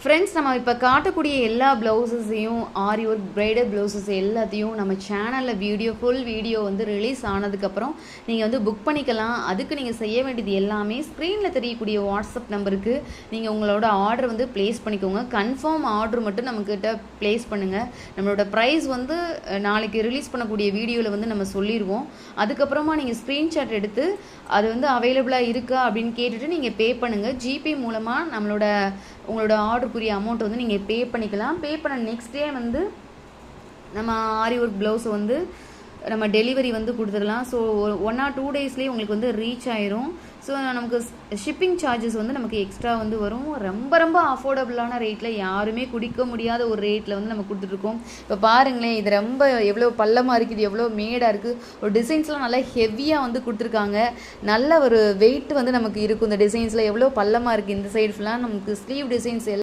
Friends, நம்ம இப்போ காட்டக்கூடிய எல்லா ப்ளவுஸஸையும் ஆரி ஒர்க் பிரைடல் ப்ளவுஸஸ் எல்லாத்தையும் நம்ம சேனலில் ஃபுல் வீடியோ வந்து ரிலீஸ் ஆனதுக்கப்புறம் நீங்கள் வந்து புக் பண்ணிக்கலாம். அதுக்கு நீங்கள் செய்ய வேண்டியது எல்லாமே ஸ்க்ரீனில் தெரியக்கூடிய வாட்ஸ்அப் நம்பருக்கு நீங்கள் உங்களோட ஆர்டர் வந்து ப்ளேஸ் பண்ணிக்கோங்க. கன்ஃபார்ம் ஆர்டர் மட்டும் நம்மக்கிட்ட ப்ளேஸ் பண்ணுங்கள். நம்மளோட ப்ரைஸ் வந்து நாளைக்கு ரிலீஸ் பண்ணக்கூடிய வீடியோவில் வந்து நம்ம சொல்லிடுவோம். அதுக்கப்புறமா நீங்கள் ஸ்க்ரீன்ஷாட் எடுத்து அது வந்து அவைலபிளாக இருக்கா அப்படின்னு கேட்டுட்டு நீங்கள் பே பண்ணுங்கள். ஜிபே மூலமாக உங்களோட ஆர்டருக்குரிய அமௌண்ட்டை வந்து நீங்கள் பே பண்ணிக்கலாம். பே பண்ண நெக்ஸ்ட் டே வந்து நம்ம ஆரி ஒர்க் ப்ளவுஸை வந்து நம்ம டெலிவரி வந்து கொடுத்துடலாம். ஸோ 1 or 2 டேஸ்லேயே உங்களுக்கு வந்து ரீச் ஆயிரும். ஸோ நமக்கு ஷிப்பிங் சார்ஜஸ் வந்து நமக்கு எக்ஸ்ட்ரா வந்து வரும். ரொம்ப ரொம்ப அஃபோர்டபுளான ரேட்டில், யாருமே குடிக்க முடியாத ஒரு ரேட்டில் வந்து நம்ம கொடுத்துட்ருக்கோம். இப்போ பாருங்களேன், இது ரொம்ப எவ்வளோ பள்ளமாக இருக்குது, இது எவ்வளோ மேடாக இருக்குது. ஒரு டிசைன்ஸ்லாம் நல்லா ஹெவியாக வந்து கொடுத்துருக்காங்க. நல்ல ஒரு வெயிட் வந்து நமக்கு இருக்கும். இந்த டிசைன்ஸில் எவ்வளோ பள்ளமாக இருக்குது. இந்த சைடு ஃபுல்லாக நமக்கு ஸ்லீவ் டிசைன்ஸ்